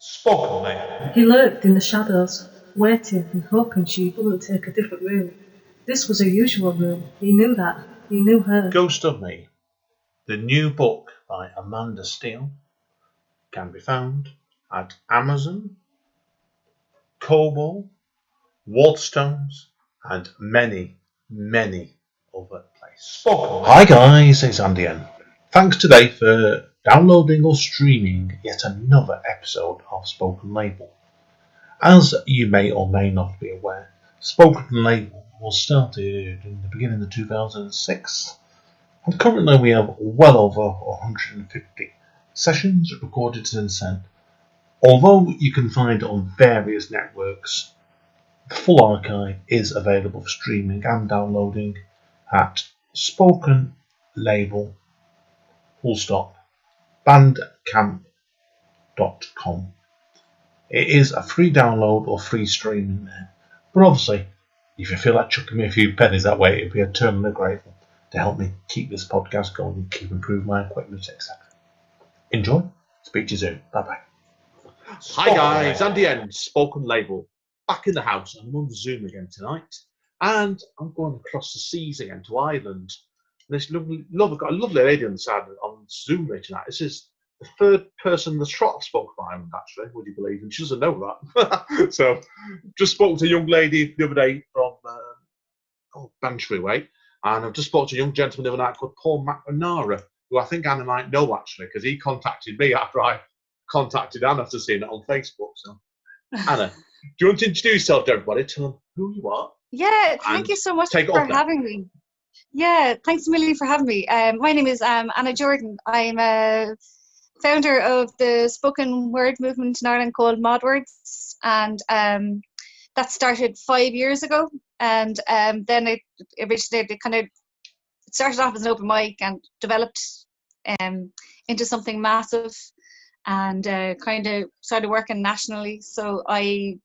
Spoken Name. He lurked in the shadows, waiting and hoping she wouldn't take a different route. This was her usual room. He knew that. He knew her. Ghost of Me. The new book by Amanda Steele can be found at Amazon, Kobo, Waterstones, and many, many other places. Hi guys, it's Andy N. Thanks today for downloading or streaming yet another episode of Spoken Label. As you may or may not be aware, Spoken Label was started in the beginning of 2006, and currently we have well over 150 sessions recorded since then. Although you can find it on various networks, the full archive is available for streaming and downloading at Spoken Label bandcamp.com. It is a free download or free stream in there, but obviously, if you feel like chucking me a few pennies that way, it'd be eternally grateful to help me keep this podcast going and keep improving my equipment, etc. Enjoy. Speak to you soon. Bye bye. Hi guys, Andy N, Spoken Label, back in the house. I'm on Zoom again tonight, and I'm going across the seas again to Ireland. This I've got a lovely lady on the side on Zoom with me tonight. This is the third person that's spoken for Ireland, actually, would you believe? And she doesn't know that. So, just spoke to a young lady the other day from Bantry way, and I've just spoke to a young gentleman the other night called Paul McNamara, who I think Anna might know actually, because he contacted me after I contacted Anna after seeing it on Facebook. So, Anna, do you want to introduce yourself to everybody? Tell them who you are. Yeah, thank you so much for having me. Yeah, thanks a million for having me. My name is Anna Jordan. I'm a founder of the spoken word movement in Ireland called Modhearts, and that started 5 years ago. And then it originated, it started off as an open mic and developed into something massive, and kind of started working nationally. So I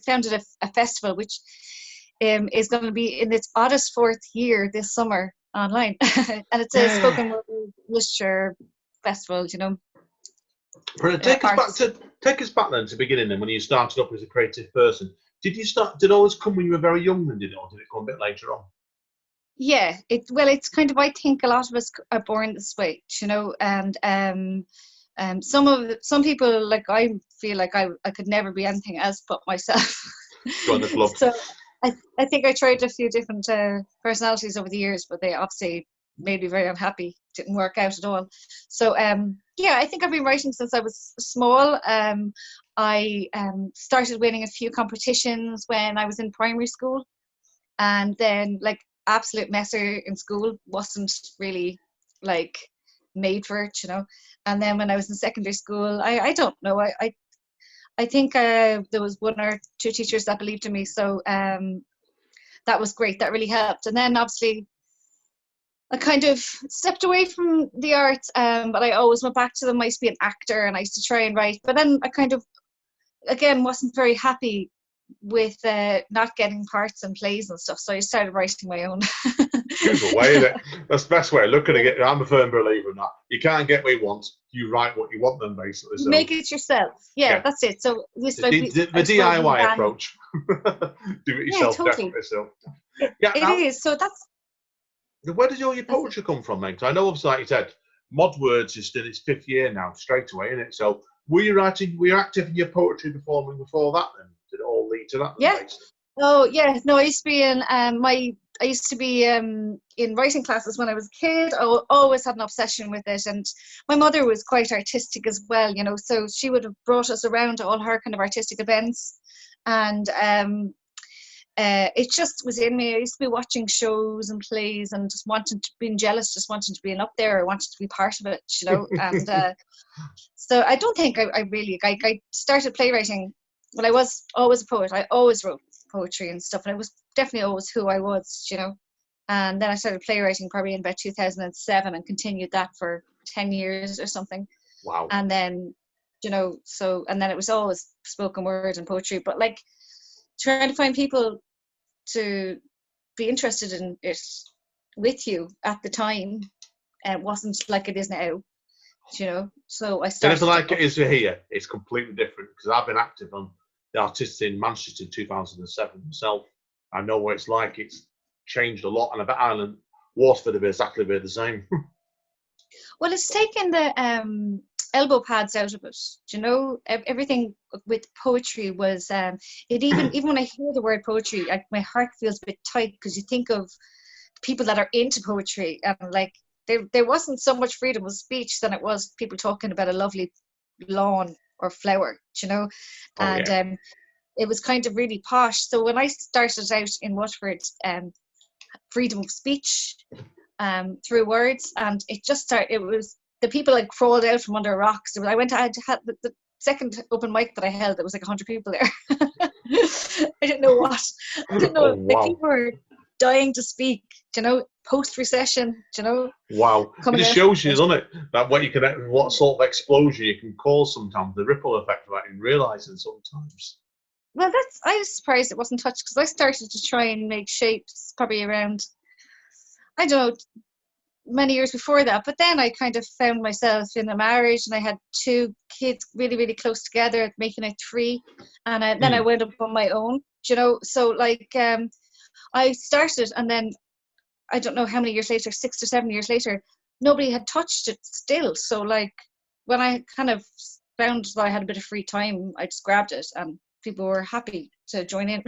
founded a festival which is going to be in its oddest fourth year this summer online. And it's a spoken word literature festival, you know. But take us back then to the beginning, then when you started up as a creative person. Did it always come when you were very young then, did it, or did it come a bit later on? Yeah, it's kind of, I think a lot of us are born this way, you know, and some people, like, I feel like I could never be anything else but myself. Join the club. So I think I tried a few different personalities over the years, but they obviously made me very unhappy. Didn't work out at all. So yeah, I think I've been writing since I was small. I started winning a few competitions when I was in primary school, and then, like, absolute messer in school, wasn't really like made for it, you know. And then when I was in secondary school, I don't know, I think there was one or two teachers that believed in me, so that was great. That really helped. And then obviously I kind of stepped away from the arts, but I always went back to them. I used to be an actor and I used to try and write, but then I kind of, again, wasn't very happy with not getting parts in plays and stuff, so I started writing my own. Beautiful way, isn't it? That's the best way of looking at it. I'm a firm believer in that. You can't get what you want, you write what you want then, basically. So. Make it yourself. Yeah, that's it. So this the DIY approach. Do it yourself, totally. Definitely. So. Yeah, it is. So that's. Where does all your poetry come from then? Because I know, obviously, like you said, Modwords is still its 5th year now, straight away, isn't it? So were you active in your poetry performing before that then? Did it all lead to that? Yeah. Oh yeah. No, I used to be in writing classes when I was a kid. I always had an obsession with it, and my mother was quite artistic as well, you know, so she would have brought us around to all her kind of artistic events, and it just was in me. I used to be watching shows and plays and just being jealous, just wanting to be up there, or wanting to be part of it, you know. And so I don't think I started playwriting. Well, I was always a poet. I always wrote poetry and stuff, and it was definitely always who I was, you know. And then I started playwriting probably in about 2007 and continued that for 10 years or something. Wow. And then, you know, and then it was always spoken word and poetry, but like trying to find people to be interested in it with you at the time, it wasn't like it is now. So I Anything started like it off. is here, it's completely different because I've been active on the Artists in Manchester in 2007 myself. I know what it's like. It's changed a lot, and I bet Ireland, Waterford will be exactly the same. Well, it's taken the elbow pads out of it. Everything with poetry was it even when I hear the word poetry, my heart feels a bit tight because you think of people that are into poetry and like there wasn't so much freedom of speech than it was people talking about a lovely lawn or flower, Oh and yeah. it was kind of really posh. So when I started out in Waterford, freedom of speech through words, and it just started. It was the people like crawled out from under rocks. I had the second open mic that I held. There was like 100 people there. I didn't know what. I didn't Oh know. Like wow. people were dying to speak. Post recession. Wow. It Coming just out. shows you, doesn't it, that what sort of explosion you can cause sometimes, the ripple effect of that in realizing sometimes. Well, I was surprised it wasn't touched because I started to try and make shapes probably around, I don't know, many years before that. But then I kind of found myself in a marriage and I had 2 kids really, really close together, making it 3. And then I went up on my own, So like I started, and then I don't know how many years later, 6 or 7 years later, nobody had touched it still. So like when I kind of found that I had a bit of free time, I just grabbed it and people were happy to join in.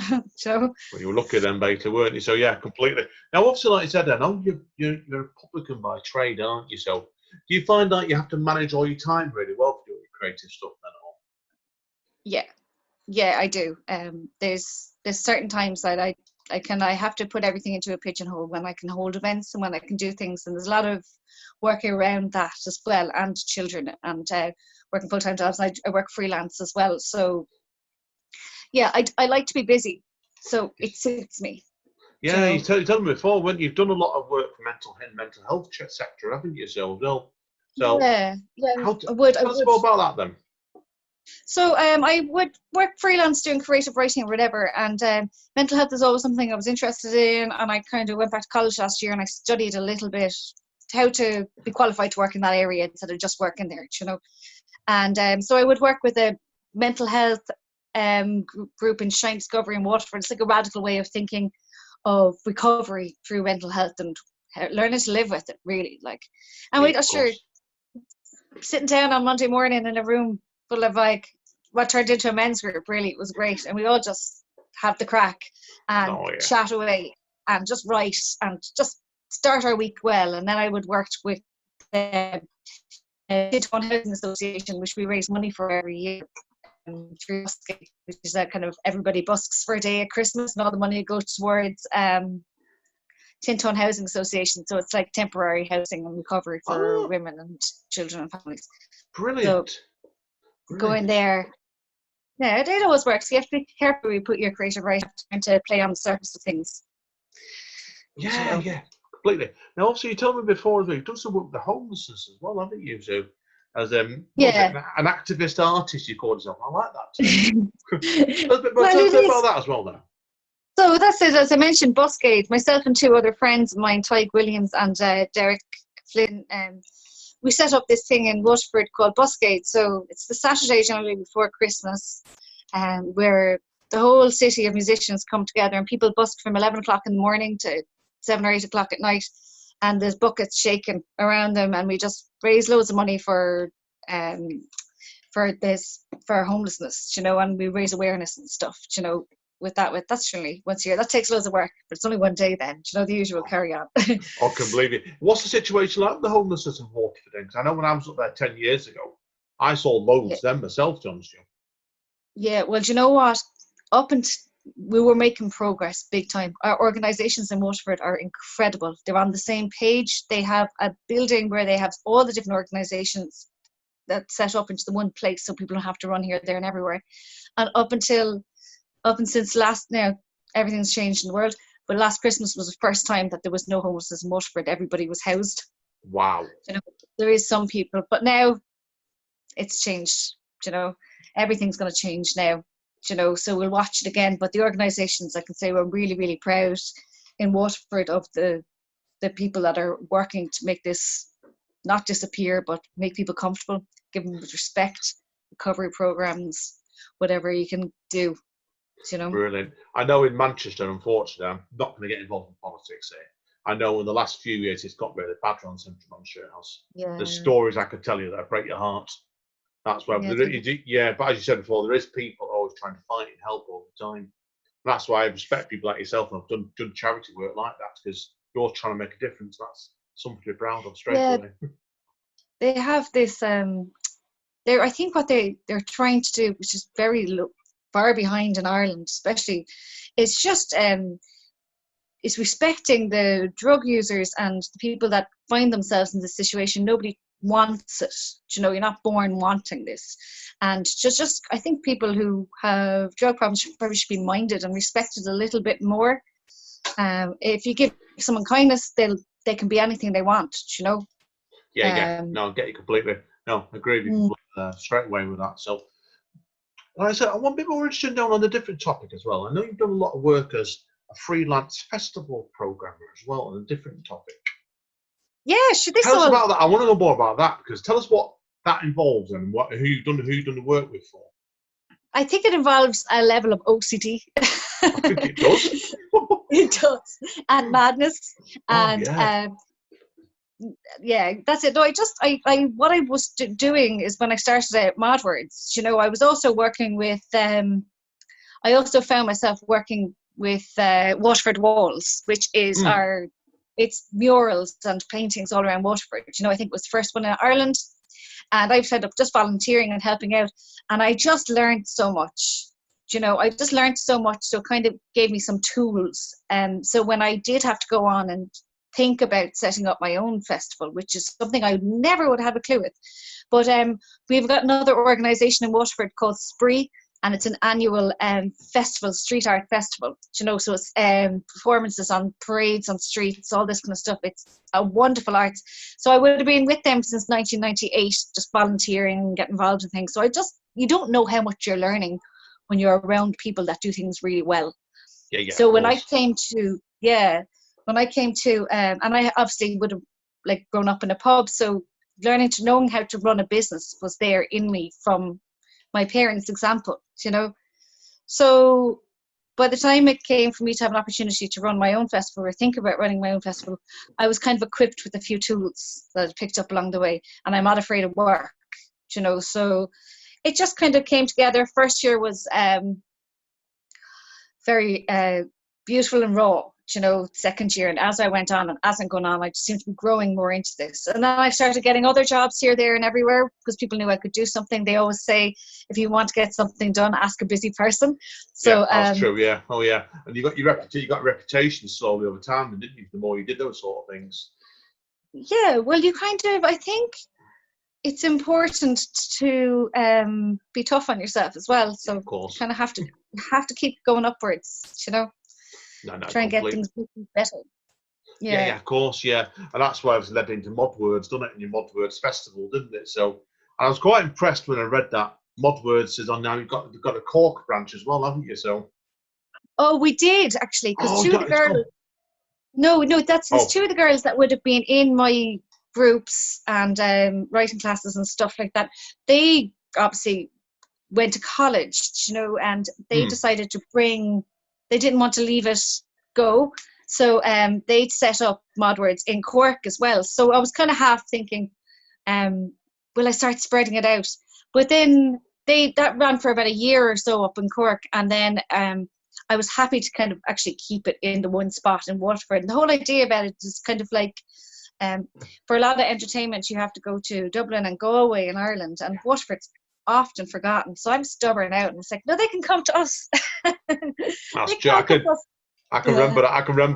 Well, you were lucky then, Beta, weren't you? So yeah, completely. Now, obviously, like you said, I know you're a publican by trade, aren't you? So do you find that you have to manage all your time really well for doing your creative stuff then? Yeah, I do. There's certain times that I have to put everything into a pigeonhole when I can hold events and when I can do things, and there's a lot of work around that as well, and children, and working full-time jobs. I work freelance as well, so yeah, I like to be busy, so it suits me. Yeah, you told me before when you've done a lot of work for mental health sector, haven't you? So Yeah, I tell us would. more about that then. So I would work freelance doing creative writing or whatever, and mental health is always something I was interested in, and I kind of went back to college last year and I studied a little bit how to be qualified to work in that area instead of just working there, And so I would work with a mental health group in Shine Discovery in Waterford. It's like a radical way of thinking of recovery through mental health and learning to live with it, really. And Yeah, we, of sure, course. sitting down on Monday morning in a room full of like what turned into a men's group, really, it was great. And we all just have the crack and Oh yeah. chat away and just write and just start our week well. And then I would work with the Tintone Housing Association, which we raise money for every year. Through Buskate, which is a kind of everybody busks for a day at Christmas, and all the money goes towards Tintone Housing Association. So it's like temporary housing and recovery for women and children and families. Brilliant. So going there, yeah, it always works. You have to be careful when you put your creative writing to play on the surface of things. Yeah, completely. Now, obviously, you told me before that you've done some work with the homelessness as well, haven't you? So, as what was it, an activist artist, you called yourself. I like that term. Tell us a bit about that as well, now. So that's it. As I mentioned, Buskate, myself and 2 other friends of mine, Tyke Williams and Derek Flynn, we set up this thing in Waterford called Buskate. So it's the Saturday generally before Christmas, where the whole city of musicians come together and people busk from 11 o'clock in the morning to 7 or 8 o'clock at night, and there's buckets shaking around them, and we just raise loads of money for homelessness, and we raise awareness and stuff, that's really once a year. That takes loads of work, but it's only one day then, the usual carry on. I can believe it. What's the situation like with the homelessness in Waterford? Because I know when I was up there 10 years ago, I saw loads then myself, John. Yeah, well, do you know what? We were making progress big time. Our organisations in Waterford are incredible. They're on the same page. They have a building where they have all the different organisations that set up into the one place, so people don't have to run here, there, and everywhere. And up and since now, everything's changed in the world. But last Christmas was the first time that there was no homelessness in Waterford. Everybody was housed. Wow. There is some people, but now it's changed. Everything's going to change now. So we'll watch it again. But the organisations, I can say, we're really, really proud in Waterford of the people that are working to make this not disappear, but make people comfortable, give them with respect, recovery programs, whatever you can do. You know. Brilliant. I know in Manchester, unfortunately, I'm not going to get involved in politics here. I know in the last few years it's got really bad on Central Manchester House. Yeah. The stories I could tell you that break your heart. That's where, but as you said before, there is people always trying to fight and help all the time. That's why I respect people like yourself and have done charity work like that, because you're trying to make a difference. That's something to be proud of straight away. They have this. I think what they're trying to do, which is very far behind in Ireland, especially, is just is respecting the drug users and the people that find themselves in this situation. Nobody wants it. You know, you're not born wanting this, and just I think people who have drug problems probably should be minded and respected a little bit more. If you give someone kindness, they can be anything they want. You know. Yeah. No, I get you completely. No, I agree with you straight away with that. So, like I said, I want a bit more interested down on a different topic as well. I know you've done a lot of work as a freelance festival programmer as well on a different topic. Yeah, tell us about that. I want to know more about that, because tell us what that involves and who you've done the work with for. I think it involves a level of OCD. I think it does. It does, and madness, and yeah, that's it. No, I what I was doing is when I started at Modhearts, you know, I was also working with. I also found myself working with Waterford Walls, which is it's murals and paintings all around Waterford. You know, I think it was the first one in Ireland, and I've ended up just volunteering and helping out, and I just learned so much. You know, I just learned so much, so it kind of gave me some tools. And so when I did have to go on and think about setting up my own festival, which is something I never would have a clue with. But we've got another organisation in Waterford called Spree, and it's an annual festival, street art festival. You know, so it's performances on parades, on streets, all this kind of stuff. It's a wonderful art. So I would have been with them since 1998, just volunteering, getting involved in things. So you don't know how much you're learning when you're around people that do things really well. Yeah. So when I came to, and I obviously would have like grown up in a pub, so knowing how to run a business was there in me from my parents' example, you know. So by the time it came for me to have an opportunity to run my own festival or think about running my own festival, I was kind of equipped with a few tools that I picked up along the way, and I'm not afraid of work, you know. So it just kind of came together. First year was very beautiful and raw, you know. Second year, and as I went on and as I'm going on, I just seemed to be growing more into this. And then I started getting other jobs here, there, and everywhere, because people knew I could do something. They always say, if you want to get something done, ask a busy person. So that's true. Yeah. Oh yeah. And you got a reputation slowly over time, didn't you? The more you did those sort of things. Yeah. Well, you kind of, I think it's important to be tough on yourself as well. So of course, you kind of have to keep going upwards, you know. Try and get things better. Yeah, of course, yeah. And that's why it's led into Modwords, done it in your Modwords festival, didn't it? So I was quite impressed when I read that Modwords is on now. You've got a Cork branch as well, haven't you? So. Oh, we did actually, because two of the girls. No, that's two of the girls that would have been in my groups and writing classes and stuff like that. They obviously went to college, you know, and they decided to they didn't want to leave it go. So they'd set up Modwords in Cork as well. So I was kind of half thinking, will I start spreading it out? But then that ran for about a year or so up in Cork, and then I was happy to kind of actually keep it in the one spot in Waterford. And the whole idea about it is kind of like, for a lot of entertainment, you have to go to Dublin and Galway in Ireland, and Waterford's often forgotten. So I'm stubborn out and it's like, no, they can come to us. That's true. I can remember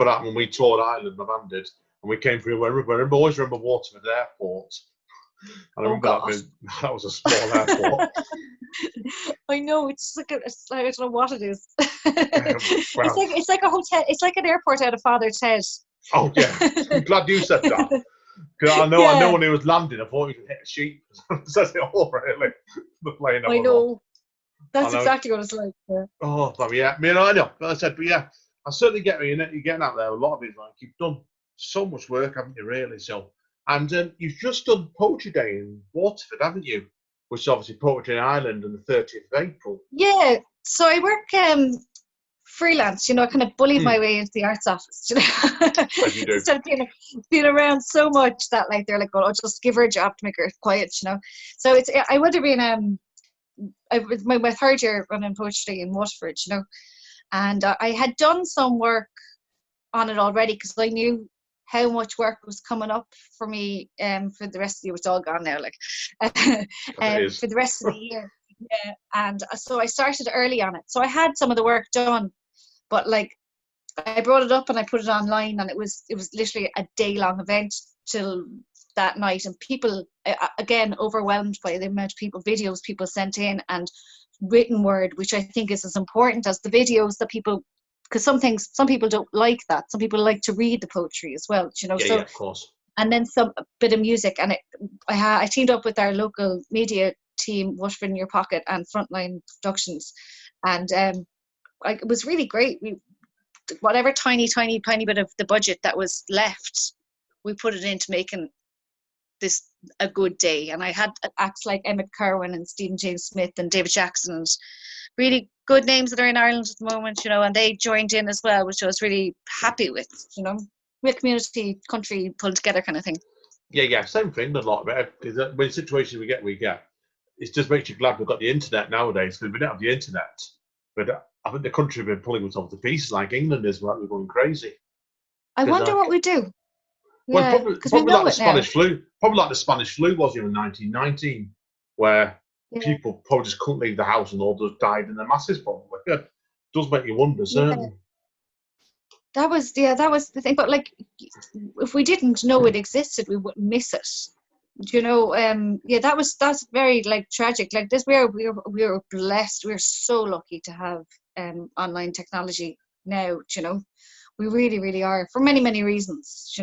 that when we toured Ireland, my band did, and we came through. I always remember Waterford Airport. And I remember that was a small airport. I know, it's like I don't know what it is. It's like a hotel. It's like an airport out of Father's head. Oh yeah, I'm glad you said that. Because I know when he was landing, I thought he was hit a sheep. It says it all really. The plane. I know. That's exactly what it's like. Yeah. Oh, yeah. I mean, I know. But I said, but yeah, I certainly get you. You're getting out there. A lot of it, like you've done so much work, haven't you? Really. So And you've just done Poetry Day in Waterford, haven't you? Which is obviously Poetry Island on the 30th of April. Yeah. So I work freelance, I kind of bullied my way into the arts office, As you do. Instead of being around so much that like they're like, oh, I'll just give her a job to make her quiet, So I would have been my third year running poetry in Waterford, and I had done some work on it already because I knew how much work was coming up for me for the rest of the year. It's all gone now, like for the rest of the year. Yeah. And so I started early on it. So I had some of the work done, but like I brought it up and I put it online, and it was literally a day-long event till that night, and people again overwhelmed by the amount of videos people sent in, and written word, which I think is as important as the videos that people, because some people don't like that. Some people like to read the poetry as well, Yeah, so yeah, of course. And then a bit of music, and I teamed up with our local media team, Waterford in Your Pocket and Frontline Productions, and it was really great. Whatever tiny bit of the budget that was left, we put it into making this a good day. And I had acts like Emmett Kerwin and Stephen James Smith and David Jackson, and really good names that are in Ireland at the moment, and they joined in as well, which I was really happy with, real community, country pulled together kind of thing. Yeah, same thing. A lot of it. Because when situations we get, it just makes you glad we've got the internet nowadays. Because we don't have the internet, but I think the country have been pulling themselves to pieces, like England is. We're going crazy. I wonder what we do. Well, Yeah, probably like the Spanish flu. Probably like the Spanish flu was in 1919, where people probably just couldn't leave the house and all just died in the masses. Probably it does make you wonder, certainly. That was the thing. But like, if we didn't know it existed, we wouldn't miss it. That's very like tragic. Like this, we are blessed. We're so lucky to have online technology now. We really, really are, for many, many reasons.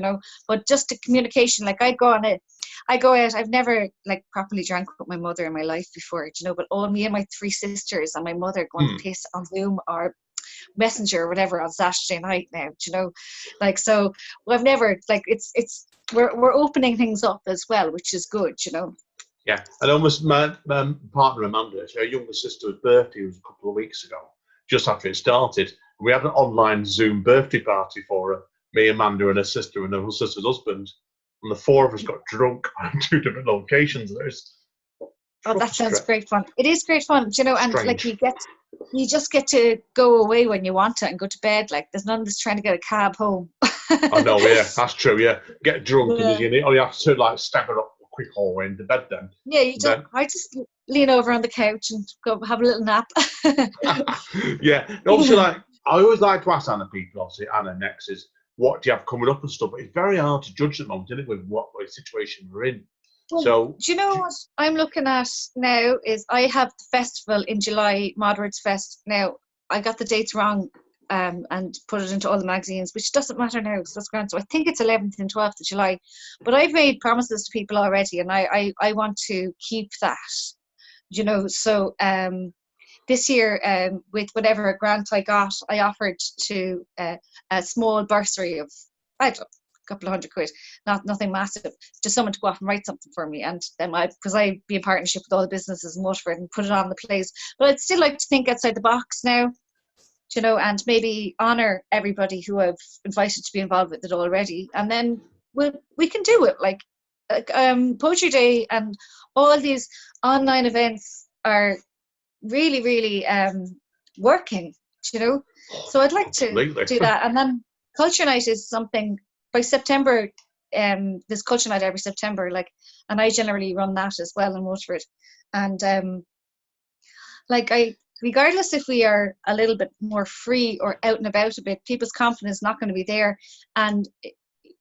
But just the communication. Like I go out. I've never like properly drank with my mother in my life before. But all me and my three sisters and my mother going to piss on Zoom or Messenger or whatever on Saturday night now, like, so I've never, like, we're opening things up as well, which is good, Yeah, and almost my partner Amanda, her younger sister's birthday was a couple of weeks ago, just after it started. We had an online Zoom birthday party for her, me, Amanda, and her sister, and her sister's husband, and the four of us got drunk on two different locations. That sounds great fun. It is great fun, and like you just get to go away when you want to and go to bed. Like there's none of this trying to get a cab home. I know, yeah, that's true. Yeah, get drunk and you have to like stagger up a quick hallway into bed. Then I just lean over on the couch and go have a little nap. Yeah, also like I always like to ask Anna people. Obviously, Anna next is what do you have coming up and stuff. But it's very hard to judge at the moment, isn't it, with what situation we're in. Well, so do you know what I'm looking at now is I have the festival in July, Modhearts Fest. Now I got the dates wrong and put it into all the magazines, which doesn't matter now because that's grand. So I think it's 11th and 12th of July. But I've made promises to people already, and I want to keep that. So this year, with whatever grant I got, I offered to a small bursary of, I don't know, a couple of £100, nothing massive, to someone to go off and write something for me. And then because I'd be in partnership with all the businesses in Waterford and put it on the plays. But I'd still like to think outside the box now, and maybe honour everybody who I've invited to be involved with it already. And then we can do it. Like Poetry Day and all these online events are really, really working, so I'd like to do that. And then Culture Night is something by September. There's Culture Night every September, like, and I generally run that as well in Waterford. And regardless if we are a little bit more free or out and about a bit, people's confidence is not going to be there, and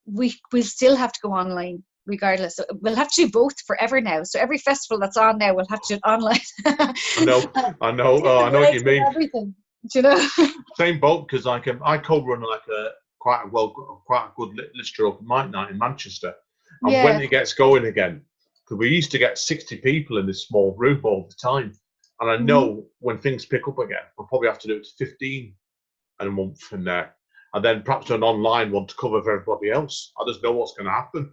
we'll still have to go online. Regardless, so we'll have to do both forever now. So every festival that's on now, we'll have to do it online. I know. I know what you mean. Everything, Same boat, because I co-run like quite a good literature open mic night in Manchester, and when it gets going again, because we used to get 60 people in this small room all the time, and I know when things pick up again, we'll probably have to do it to 15 in a month from there, and then perhaps an online one to cover for everybody else. I just know what's going to happen.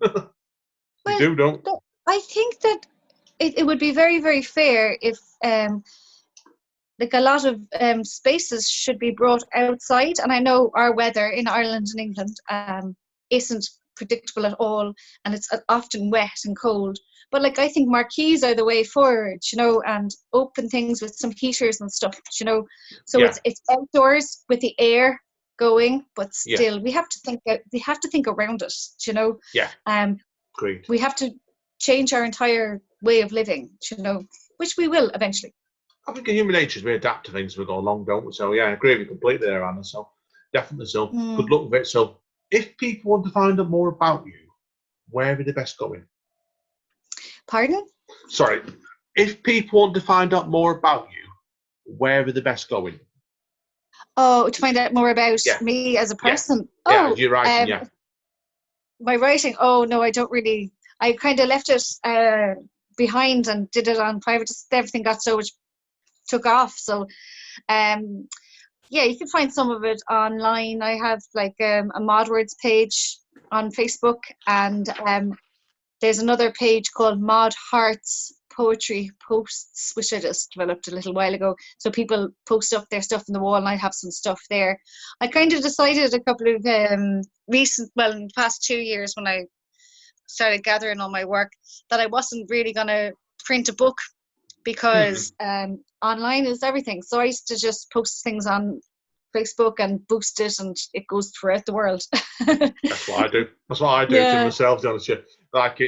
You Well, do, don't? I think that it would be very, very fair if like a lot of spaces should be brought outside. And I know our weather in Ireland and England isn't predictable at all, and it's often wet and cold. But like I think marquees are the way forward, and open things with some heaters and stuff. So Yeah. it's outdoors with the air going, but Yeah. still we have to think around it. Yeah. Um, Agreed. we have to change our entire way of living, which we will eventually. I think in human nature is we adapt to things as we go along, don't we? So yeah, I agree with you completely there, Anna. So definitely so. Good luck with it. So if people want to find out more about you, where are they best going? Pardon? Sorry. If people want to find out more about you, where are they best going? Oh, to find out more about me as a person. Yeah, you're writing, my writing. Oh no, I don't really. I kind of left it behind and did it on private. Just everything got so much took off. So, you can find some of it online. I have like a Modhearts page on Facebook, and there's another page called Modhearts Poetry Posts, which I just developed a little while ago. So people post up their stuff on the wall, and I have some stuff there. I kind of decided a couple of in the past 2 years when I started gathering all my work, that I wasn't really going to print a book because online is everything. So I used to just post things on Facebook and boost it, and it goes throughout the world. That's what I do. That's what I do to myself, to be honest with you. Like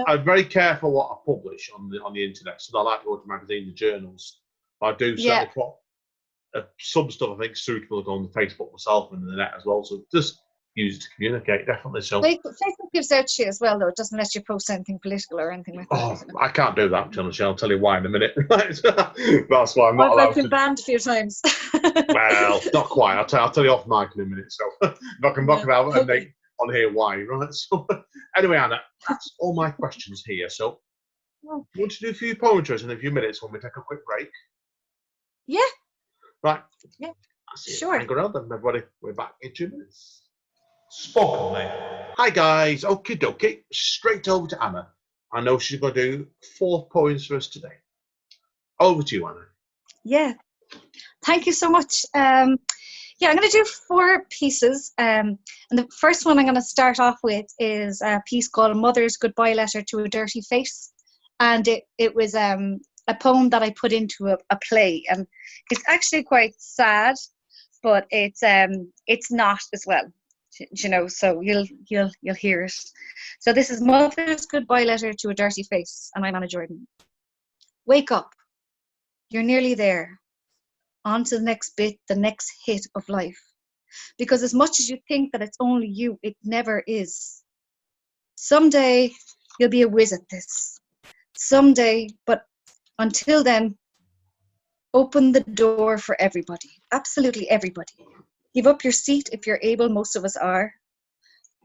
I'm very careful what I publish on the internet. So I like to go to magazines and journals. But I do certainly put some stuff I think suitable on Facebook myself and the net as well. So just use it to communicate, definitely. So Facebook gives out to you as well, though. It doesn't let you post anything political or anything like that. Oh, I can't do that, I'll tell you why in a minute. That's why I'm not allowed to. I've been banned a few times. Well, not quite. I'll tell you off mic in a minute. So I'm not going to make on here why, right? So anyway, Anna, that's all my questions here. So you want to do a few poetries in a few minutes when we take a quick break? Yeah. Right. Yeah. Sure. Hang around then, everybody. We're back in 2 minutes. Spoken Labour. Hi guys, okie dokie, straight over to Anna. I know she's going to do 4 poems for us today. Over to you, Anna. Yeah, thank you so much. I'm going to do 4 pieces. And the first one I'm going to start off with is a piece called Mother's Goodbye Letter to a Dirty Face. And it was a poem that I put into a play. And it's actually quite sad, but it's not as well. So you'll hear it. So this is Mother's Goodbye Letter to a Dirty Face, and I'm Anna Jordan. Wake up. You're nearly there. On to the next bit, the next hit of life. Because as much as you think that it's only you, it never is. Someday you'll be a whiz at this. Someday, but until then, open the door for everybody. Absolutely everybody. Give up your seat if you're able, most of us are.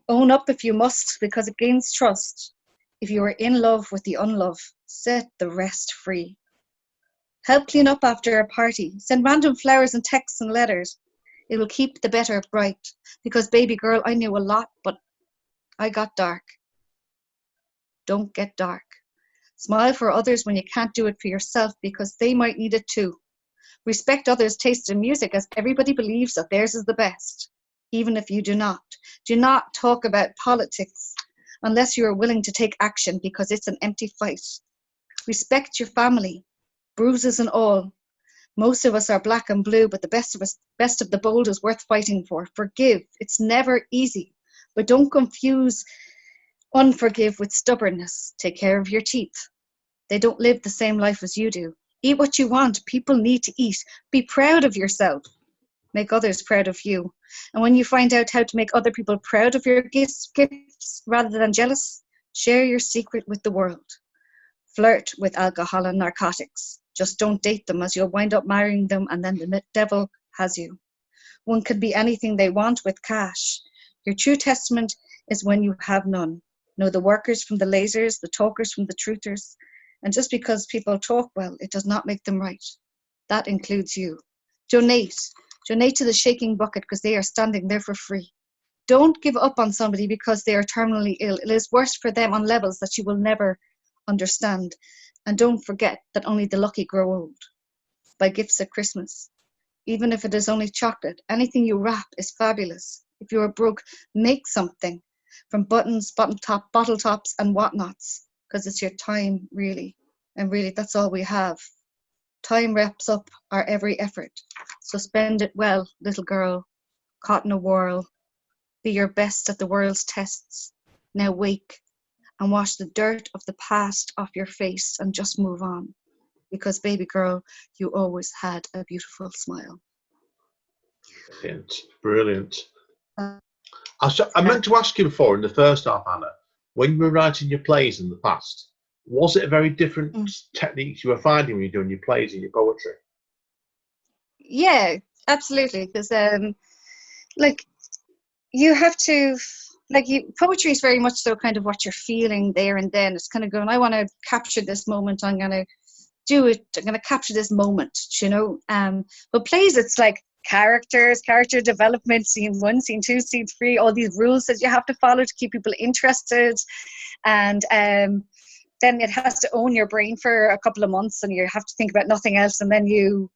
Own up if you must, because it gains trust. If you are in love with the unloved, set the rest free. Help clean up after a party. Send random flowers and texts and letters. It will keep the better bright. Because, baby girl, I knew a lot, but I got dark. Don't get dark. Smile for others when you can't do it for yourself, because they might need it too. Respect others' taste in music, as everybody believes that theirs is the best, even if you do not. Do not talk about politics unless you are willing to take action, because it's an empty fight. Respect your family, bruises and all. Most of us are black and blue, but the best of the bold is worth fighting for. Forgive. It's never easy, but don't confuse unforgive with stubbornness. Take care of your teeth. They don't live the same life as you do. Eat what you want. People need to eat. Be proud of yourself. Make others proud of you. And when you find out how to make other people proud of your gifts rather than jealous, share your secret with the world. Flirt with alcohol and narcotics. Just don't date them, as you'll wind up marrying them and then the devil has you. One can be anything they want with cash. Your true testament is when you have none. Know the workers from the lasers, the talkers from the truthers. And just because people talk well, it does not make them right. That includes you. Donate. Donate to the shaking bucket, because they are standing there for free. Don't give up on somebody because they are terminally ill. It is worse for them on levels that you will never understand. And don't forget that only the lucky grow old. Buy gifts at Christmas. Even if it is only chocolate, anything you wrap is fabulous. If you are broke, make something from buttons, bottle tops, and whatnots, because it's your time, really. And really, that's all we have. Time wraps up our every effort. So spend it well, little girl, caught in a whirl. Be your best at the world's tests. Now wake and wash the dirt of the past off your face and just move on. Because, baby girl, you always had a beautiful smile. Brilliant. Brilliant. I meant to ask you before in the first half, Anna, when you were writing your plays in the past, was it a very different techniques you were finding when you're doing your plays and your poetry? Yeah, absolutely. Because, like, you have to, poetry is very much so kind of what you're feeling there and then. It's kind of going, I want to capture this moment. I'm going to do it. I'm going to capture this moment, you know. But plays, it's like characters, character development, scene 1, scene 2, scene 3, all these rules that you have to follow to keep people interested. And then it has to own your brain for a couple of months and you have to think about nothing else. And then you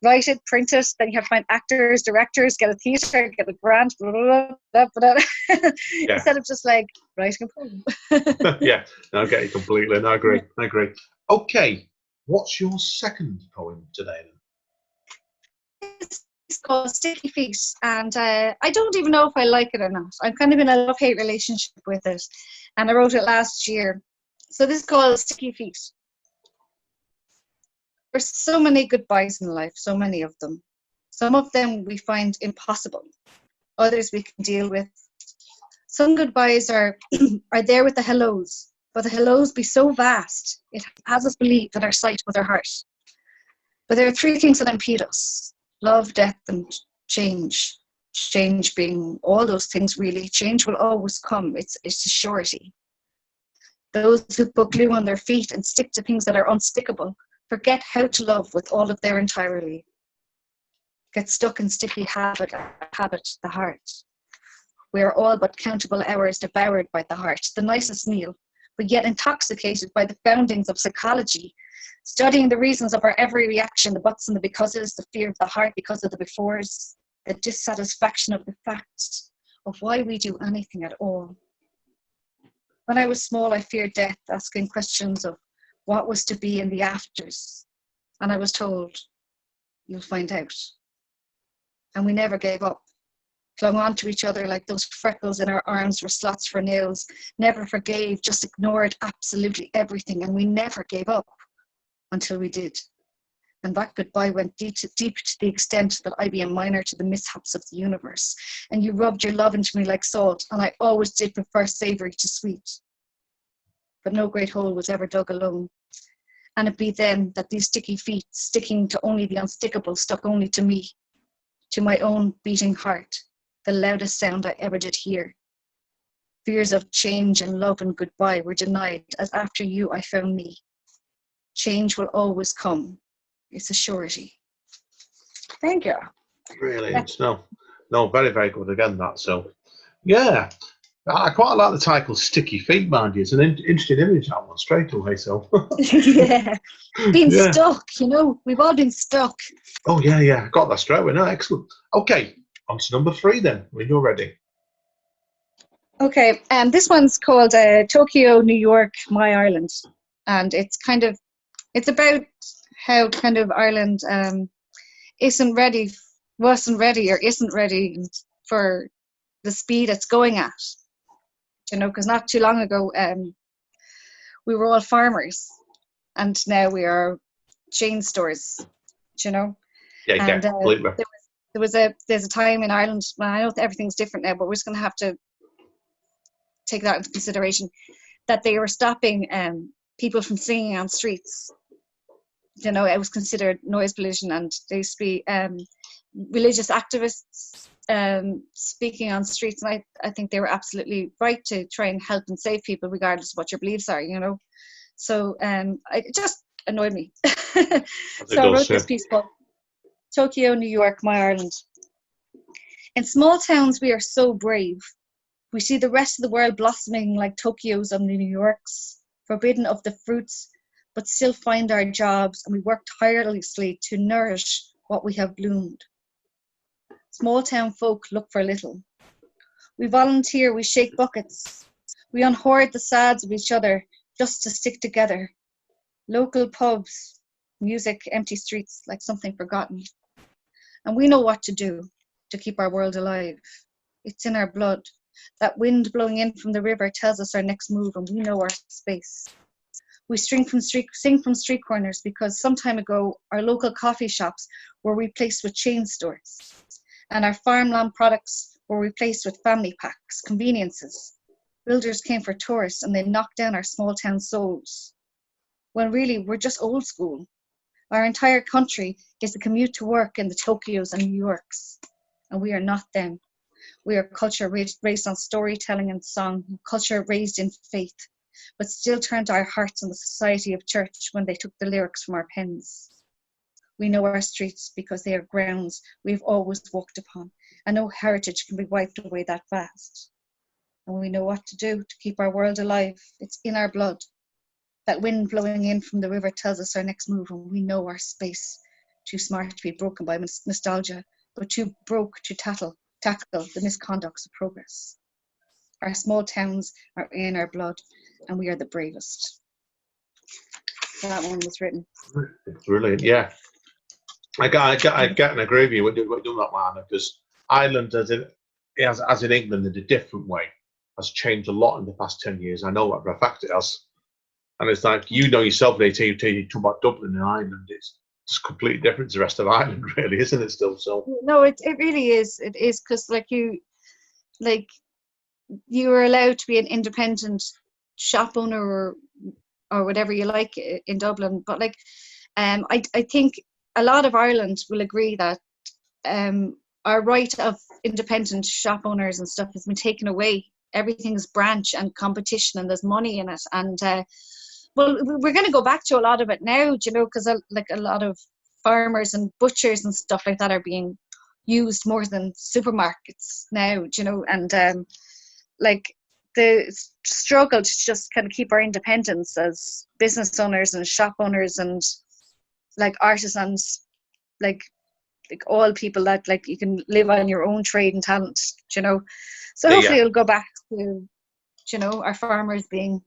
write it, print it, then you have to find actors, directors, get a theatre, get a grant, blah, blah, blah, blah, blah. Yeah. Instead of just like writing a poem. Yeah, no, I get it completely. No, I agree. I agree. Okay, what's your second poem today then? It's called Sticky Feet, and I don't even know if I like it or not. I'm kind of in a love-hate relationship with it, and I wrote it last year. So this is called Sticky Feet. There's so many goodbyes in life, so many of them. Some of them we find impossible. Others we can deal with. Some goodbyes are there with the hellos, but the hellos be so vast, it has us believe that our sight was our heart. But there are 3 things that impede us: love, death, and change. Change being all those things, really. Change will always come. It's a surety. Those who put glue on their feet and stick to things that are unstickable forget how to love with all of their entirely. Get stuck in sticky habit, the heart. We are all but countable hours devoured by the heart, the nicest meal, but yet intoxicated by the foundings of psychology, studying the reasons of our every reaction, the buts and the becauses, the fear of the heart because of the befores, the dissatisfaction of the facts of why we do anything at all. When I was small, I feared death, asking questions of what was to be in the afters, and I was told, you'll find out. And we never gave up. Clung on to each other like those freckles in our arms were slots for nails, never forgave, just ignored absolutely everything, and we never gave up until we did. And that goodbye went deep to the extent that I be a minor to the mishaps of the universe. And you rubbed your love into me like salt, and I always did prefer savory to sweet. But no great hole was ever dug alone. And it be then that these sticky feet, sticking to only the unstickable, stuck only to me, to my own beating heart, the loudest sound I ever did hear. Fears of change and love and goodbye were denied, as after you I found me. Change will always come. It's a surety. Thank you. Brilliant. No, very, very good again, that. So, yeah, I quite like the title Sticky Feet, mind you. It's an interesting image, that one, straight away. So, Yeah, being stuck, you know, we've all been stuck. Oh, yeah, got that straight away. No, excellent. Okay, on to number 3 then, when you're ready. Okay, this one's called Tokyo, New York, My Ireland. And it's about how kind of Ireland wasn't ready or isn't ready for the speed it's going at. You know, because not too long ago, we were all farmers, and now we are chain stores. You know, Yeah, completely. There's a time in Ireland. Well, I know everything's different now, but we're just going to have to take that into consideration. That they were stopping people from singing on streets. You know, it was considered noise pollution, and there used to be religious activists speaking on streets, and I think they were absolutely right to try and help and save people regardless of what your beliefs are, you know. So it just annoyed me. So I wrote this piece called Tokyo, New York, My Ireland. In small towns, we are so brave. We see the rest of the world blossoming like Tokyos and New Yorks, forbidden of the fruits, but still find our jobs, and we work tirelessly to nourish what we have bloomed. Small town folk look for little. We volunteer, we shake buckets. We unhoard the sads of each other just to stick together. Local pubs, music, empty streets like something forgotten. And we know what to do to keep our world alive. It's in our blood. That wind blowing in from the river tells us our next move, and we know our space. We sing from street corners because some time ago our local coffee shops were replaced with chain stores, and our farmland products were replaced with family packs, conveniences. Builders came for tourists and they knocked down our small town souls. When really we're just old school. Our entire country is the commute to work in the Tokyos and New Yorks, and we are not them. We are culture raised on storytelling and song, culture raised in faith, but still turned our hearts on the society of church when they took the lyrics from our pens. We know our streets because they are grounds we've always walked upon, and no heritage can be wiped away that fast. And we know what to do to keep our world alive. It's in our blood. That wind blowing in from the river tells us our next move, and we know our space. Too smart to be broken by nostalgia, but too broke to tackle the misconducts of progress. Our small towns are in our blood, and we are the bravest. That one was written. Brilliant, yeah. I get and agree with you. We're doing that, man, because Ireland, as in England, in a different way, has changed a lot in the past 10 years. I know that for a fact it has. And it's like, you know yourself, they talk about Dublin and Ireland. It's just completely different to the rest of Ireland, really, isn't it? Still, so no, it really is. It is because you were allowed to be an independent shop owner or whatever you like in Dublin. But I think a lot of Ireland will agree that our right of independent shop owners and stuff has been taken away. Everything's branch and competition, and there's money in it, and. Well, we're going to go back to a lot of it now, because a lot of farmers and butchers and stuff like that are being used more than supermarkets now, and the struggle to just kind of keep our independence as business owners and shop owners and artisans, all people that you can live on your own trade and talent, So hopefully it'll go back to, our farmers being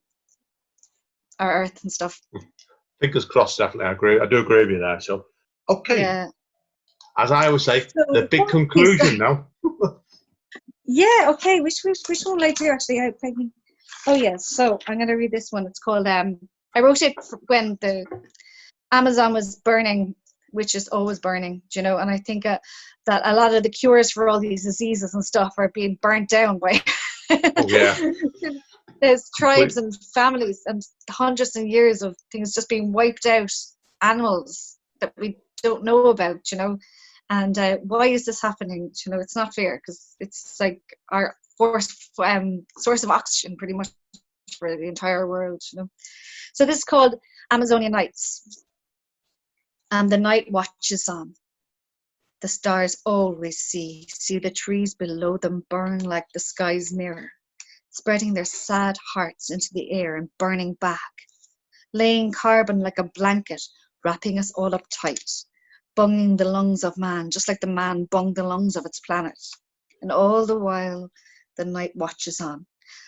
our earth and stuff. Fingers crossed, definitely. I do agree with you there. So, okay. Yeah. As I always say, the big conclusion now. Yeah, okay. Which one will I do actually? Oh, yes. So I'm going to read this one. It's called, I wrote it when the Amazon was burning, which is always burning, and I think that a lot of the cures for all these diseases and stuff are being burnt down by Oh, yeah. There's tribes and families and hundreds of years of things just being wiped out, animals that we don't know about, and why is this happening? It's not fair, because it's like our source of oxygen pretty much for the entire world, So this is called Amazonian Nights. And the night watches on. The stars always see the trees below them burn like the sky's mirror, spreading their sad hearts into the air and burning back, laying carbon like a blanket, wrapping us all up tight, bunging the lungs of man, just like the man bunged the lungs of its planet. And all the while, the night watches on.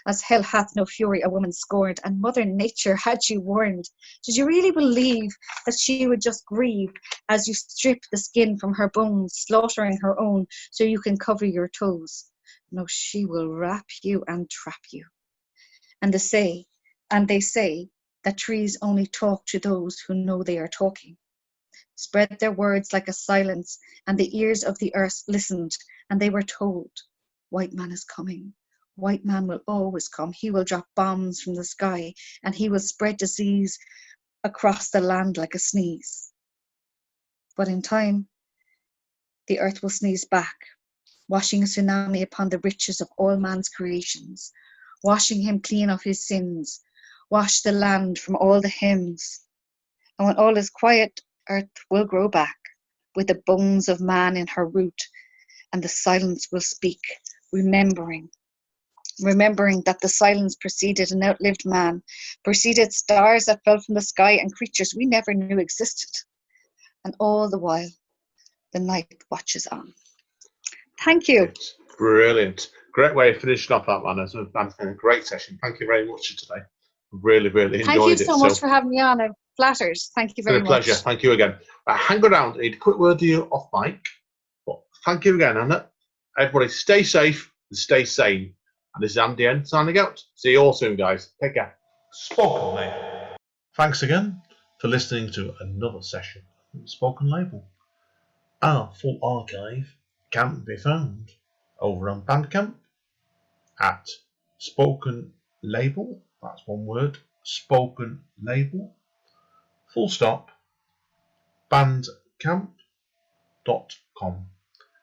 As hell hath no fury a woman scorned, and Mother Nature had you warned. Did you really believe that she would just grieve as you strip the skin from her bones, slaughtering her own so you can cover your toes? No, she will wrap you and trap you. And they say that trees only talk to those who know they are talking. Spread their words like a silence, and the ears of the earth listened, and they were told, white man is coming. White man will always come. He will drop bombs from the sky, and he will spread disease across the land like a sneeze. But in time, the earth will sneeze back, washing a tsunami upon the riches of all man's creations, washing him clean of his sins, wash the land from all the hymns. And when all is quiet, earth will grow back, with the bones of man in her root, and the silence will speak, remembering that the silence preceded and outlived man, preceded stars that fell from the sky and creatures we never knew existed. And all the while, the night watches on. Thank you. It's brilliant. Great way of finishing off that one. It's been a great session. Thank you very much for today. Really, really enjoyed Thank you it. so much for having me on. I'm flattered. Thank you It's been very a pleasure. much. Thank you again. Hang around. I need a quick word to you off mic. But thank you again, Anna. Everybody stay safe and stay sane. And this is Andy N signing out. See you all soon, guys. Take care. Spoken Label. Thanks again for listening to another session of Spoken Label. Our full archive can be found over on Bandcamp at Spoken Label. That's one word. Spoken Label. Full stop. Bandcamp.com.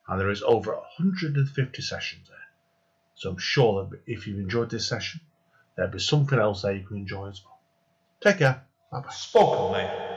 And there is over 150 sessions there. So I'm sure that if you've enjoyed this session, there'll be something else there you can enjoy as well. Take care. Bye bye. Spoken Label.